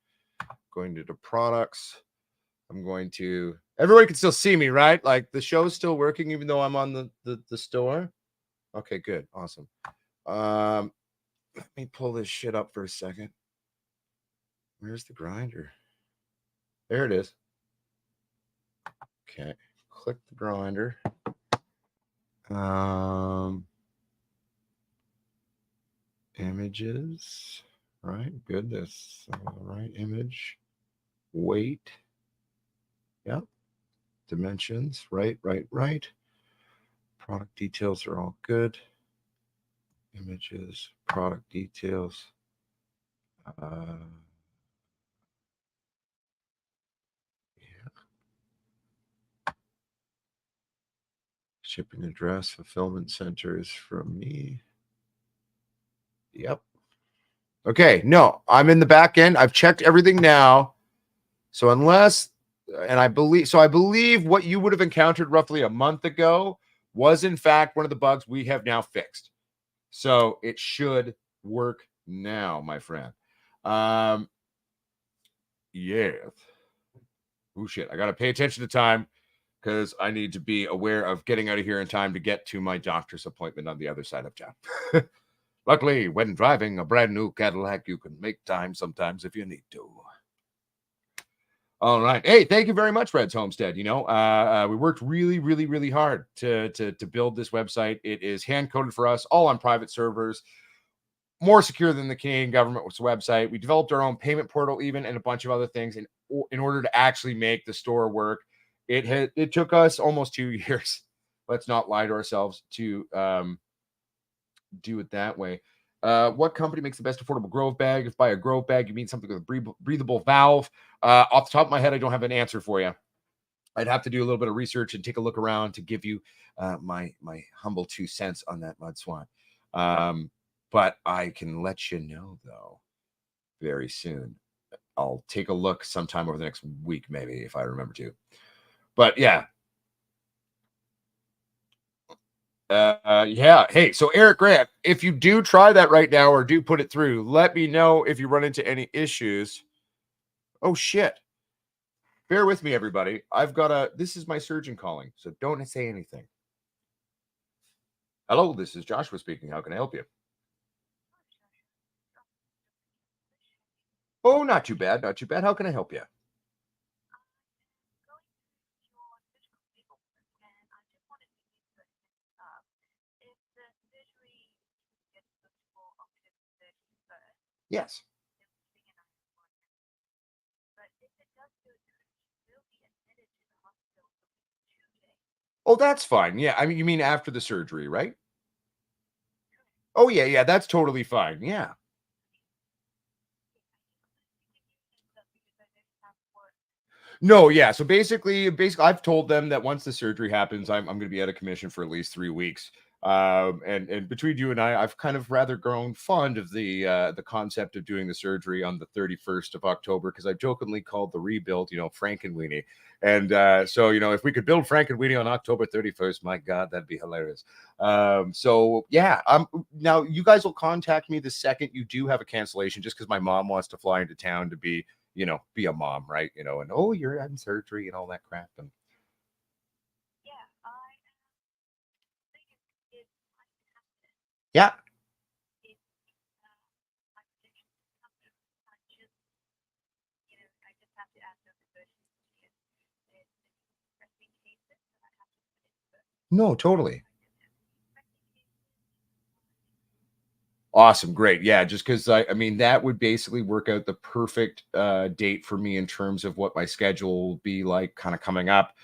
Going to the products. I'm going to. Everyone can still see me, right? Like the show's still working, even though I'm on the store. Okay, good, awesome. Let me pull this shit up for a second. Where's the grinder? There it is. Okay, click the grinder. Images, right? Good. That's the right image. Weight. Yep. Dimensions. Right. Product details are all good. Images, product details. Shipping address, fulfillment centers from me. Yep. Okay. No, I'm in the back end. I've checked everything now. So I believe what you would have encountered roughly a month ago was in fact one of the bugs we have now fixed. So it should work now, my friend. Yeah. Oh shit. I gotta pay attention to time because I need to be aware of getting out of here in time to get to my doctor's appointment on the other side of town. Luckily, when driving a brand new Cadillac, you can make time sometimes if you need to. All right. Hey, thank you very much, Reds Homestead. We worked really hard to build this website. It is hand coded for us, all on private servers, more secure than the Canadian government's website. We developed our own payment portal, even, and a bunch of other things in order to actually make the store work. It took us almost 2 years. Let's not lie to ourselves to do it that way. What company makes the best affordable Grove bag? If by a Grove bag you mean something with a breathable valve, off the top of my head, I don't have an answer for you. I'd have to do a little bit of research and take a look around to give you my humble 2 cents on that, Mud Swan. But I can let you know, though, very soon. I'll take a look sometime over the next week, maybe, if I remember to. But yeah. Yeah. Hey, so Eric Grant, if you do try that right now or do put it through, let me know if you run into any issues. Oh, shit. Bear with me, everybody. This is my surgeon calling, so don't say anything. Hello, this is Joshua speaking. How can I help you? Oh, not too bad. Not too bad. How can I help you? Yes. Oh, that's fine. Yeah. I mean, you mean after the surgery, right? Oh, yeah. That's totally fine. Yeah. No, yeah. So basically, I've told them that once the surgery happens, I'm going to be out of commission for at least 3 weeks. And between you and I've kind of rather grown fond of the concept of doing the surgery on the 31st of October because I jokingly called the rebuild, Frankenweenie. And so if we could build Frankenweenie on October 31st, my God, that'd be hilarious. So yeah, now you guys will contact me the second you do have a cancellation, just because my mom wants to fly into town to be a mom, right? And oh, you're having surgery and all that crap. And yeah. No, totally. Awesome, great. Yeah, just because I mean that would basically work out the perfect date for me in terms of what my schedule will be like kind of coming up.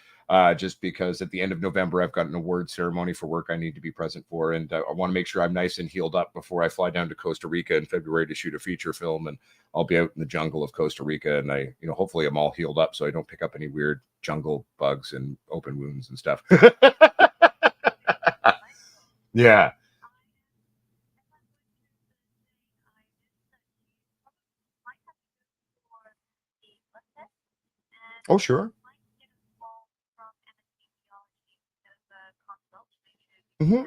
Just because at the end of November I've got an award ceremony for work I need to be present for, and I want to make sure I'm nice and healed up before I fly down to Costa Rica in February to shoot a feature film, and I'll be out in the jungle of Costa Rica, and hopefully I'm all healed up so I don't pick up any weird jungle bugs and open wounds and stuff. Yeah. Oh, sure. Mm-hmm.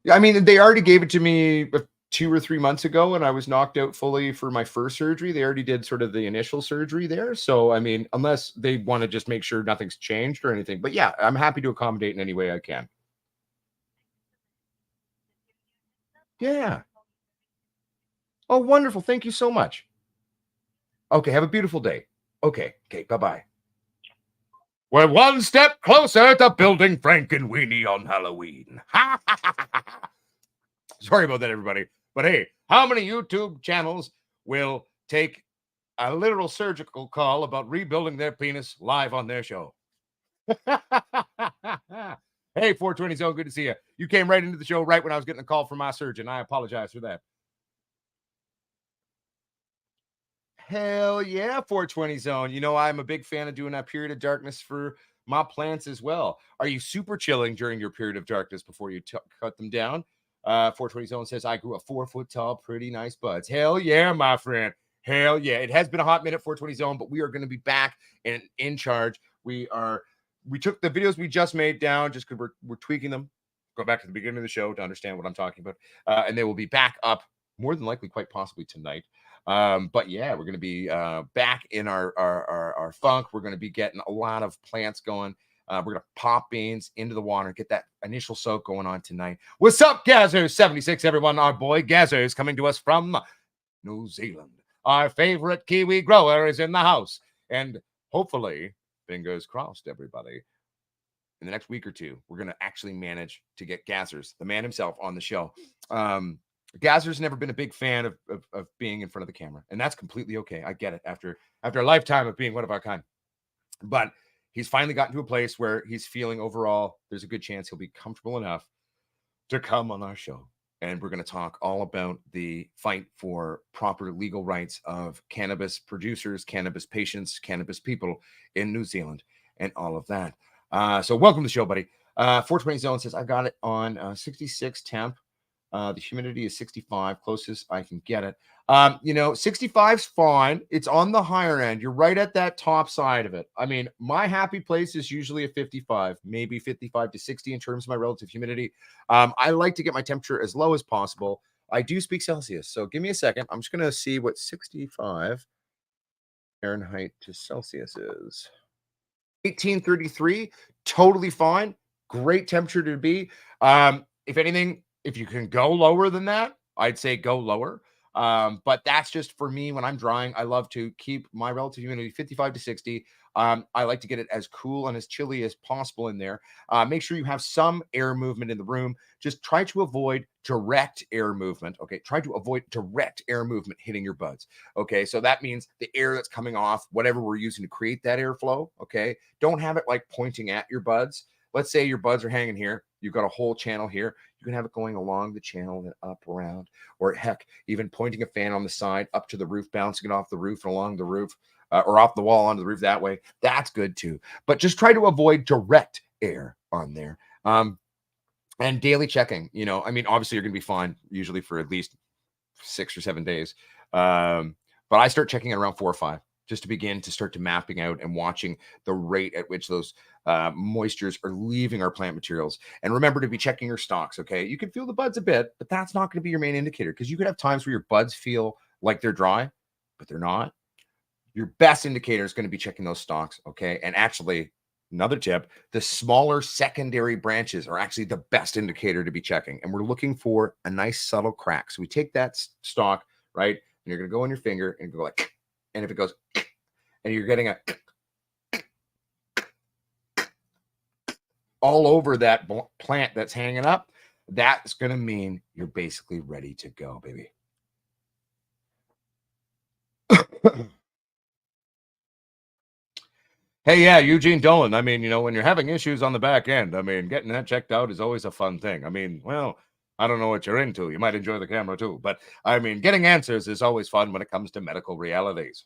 Yeah, I mean, they already gave it to me 2 or 3 months ago, and I was knocked out fully for my first surgery. They already did sort of the initial surgery there. So, I mean, unless they want to just make sure nothing's changed or anything. But yeah, I'm happy to accommodate in any way I can. Yeah. Oh, wonderful. Thank you so much. Okay, have a beautiful day. Okay. Okay, bye-bye. We're one step closer to building Frankenweenie on Halloween. Sorry about that, everybody. But hey, how many YouTube channels will take a literal surgical call about rebuilding their penis live on their show? Hey, 420 Zone, good to see you. You came right into the show right when I was getting a call from my surgeon. I apologize for that. Hell yeah, 420 Zone. You know, I'm a big fan of doing that period of darkness for my plants as well. Are you super chilling during your period of darkness before you cut them down? 420 Zone says, I grew a 4 foot tall, pretty nice buds. Hell yeah, my friend. Hell yeah. It has been a hot minute, 420 Zone, but we are going to be back and in charge. We took the videos we just made down just because we're tweaking them. Go back to the beginning of the show to understand what I'm talking about. And they will be back up more than likely, quite possibly tonight. But yeah, we're going to be back in our funk. We're going to be getting a lot of plants going. We're going to pop beans into the water, get that initial soak going on tonight. What's up, Gazzers76, everyone? Our boy Gazzers coming to us from New Zealand. Our favorite Kiwi grower is in the house. And hopefully, fingers crossed, everybody, in the next week or two, we're going to actually manage to get Gazzers, the man himself, on the show. Gazzer's never been a big fan of being in front of the camera, and that's completely okay. I get it after a lifetime of being one of our kind. But he's finally gotten to a place where he's feeling overall there's a good chance he'll be comfortable enough to come on our show. And we're going to talk all about the fight for proper legal rights of cannabis producers, cannabis patients, cannabis people in New Zealand, and all of that. So welcome to the show, buddy. 420 Zone says, I got it on 66 temp. The humidity is 65, closest I can get it. 65's fine. It's on the higher end. You're right at that top side of it. I mean, my happy place is usually a 55, maybe 55 to 60 in terms of my relative humidity. I like to get my temperature as low as possible. I do speak Celsius, so give me a second. I'm just going to see what 65 Fahrenheit to Celsius is. 1833, totally fine. Great temperature to be. If anything, if you can go lower than that, I'd say go lower. But that's just for me when I'm drying. I love to keep my relative humidity 55 to 60. I like to get it as cool and as chilly as possible in there. Make sure you have some air movement in the room. Just try to avoid direct air movement. Okay. Try to avoid direct air movement hitting your buds. Okay. So that means the air that's coming off, whatever we're using to create that airflow. Okay. Don't have it like pointing at your buds. Let's say your buds are hanging here. You've got a whole channel here. You can have it going along the channel and up around, or heck, even pointing a fan on the side up to the roof, bouncing it off the roof and along the roof, or off the wall onto the roof that way. That's good too. But just try to avoid direct air on there. And daily checking, I mean, obviously you're going to be fine usually for at least 6 or 7 days. But I start checking at around 4 or 5 just to begin to start to mapping out and watching the rate at which those moistures are leaving our plant materials. And remember to be checking your stalks. Okay. You can feel the buds a bit, but that's not going to be your main indicator, because you could have times where your buds feel like they're dry, but they're not. Your best indicator is going to be checking those stalks. Okay. And actually, another tip, the smaller secondary branches are actually the best indicator to be checking. And we're looking for a nice subtle crack. So we take that stalk, right? And you're going to go on your finger and go like, and if it goes, and you're getting a all over that plant that's hanging up, that's going to mean you're basically ready to go, baby. Hey, yeah, Eugene Dolan. I mean, when you're having issues on the back end, I mean, getting that checked out is always a fun thing. I mean, well, I don't know what you're into. You might enjoy the camera too, but I mean, getting answers is always fun when it comes to medical realities.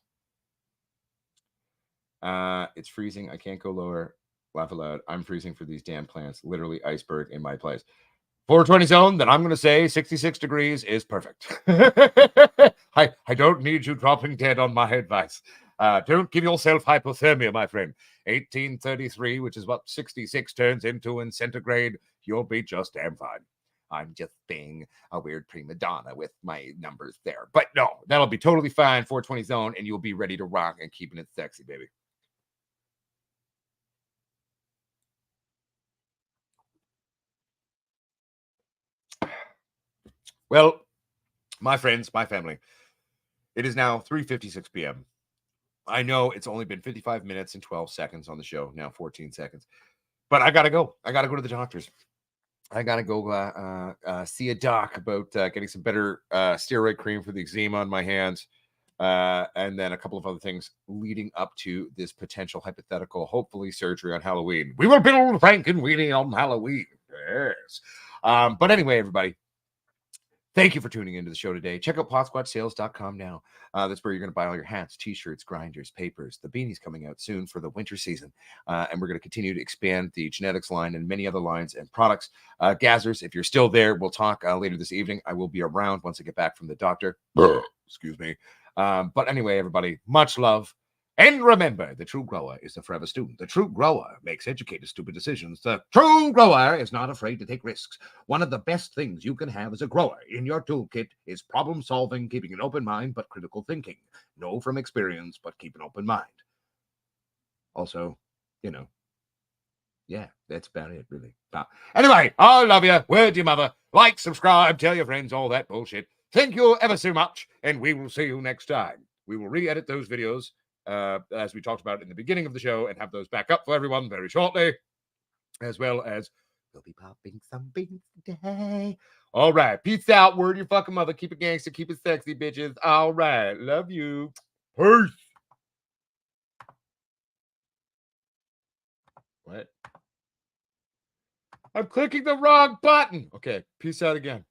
It's freezing. I can't go lower. Laugh aloud. I'm freezing for these damn plants. Literally iceberg in my place. 420 Zone, then I'm going to say 66 degrees is perfect. I don't need you dropping dead on my advice. Don't give yourself hypothermia, my friend. 1833, which is what 66 turns into in centigrade, you'll be just damn fine. I'm just being a weird prima donna with my numbers there. But no, that'll be totally fine, 420 zone, and you'll be ready to rock and keeping it sexy, baby. Well, my friends, my family, it is now 3:56 p.m. I know it's only been 55 minutes and 12 seconds on the show, now 14 seconds. But I got to go. I got to go to the doctors. I got to go see a doc about getting some better steroid cream for the eczema on my hands. And then a couple of other things leading up to this potential hypothetical, hopefully, surgery on Halloween. We will build Frankenweenie on Halloween. Yes. But anyway, everybody, thank you for tuning into the show today. Check out potsquatchsales.com now. That's where you're going to buy all your hats, t-shirts, grinders, papers. The beanie's coming out soon for the winter season. And we're going to continue to expand the genetics line and many other lines and products. Gazzers, if you're still there, we'll talk later this evening. I will be around once I get back from the doctor. Excuse me. But anyway, everybody, much love. And remember, the true grower is the forever student. The true grower makes educated, stupid decisions. The true grower is not afraid to take risks. One of the best things you can have as a grower in your toolkit is problem solving, keeping an open mind, but critical thinking. Know from experience, but keep an open mind. Also, yeah, that's about it, really. Anyway, I love you. Word to your mother. Like, subscribe, tell your friends, all that bullshit. Thank you ever so much, and we will see you next time. We will re-edit those videos as we talked about in the beginning of the show, and have those back up for everyone very shortly, as well as we'll be popping some beans today. All right, peace out. Word your fucking mother. Keep it gangster, keep it sexy, bitches. All right, love you. Peace. What? I'm clicking the wrong button. Okay, peace out again.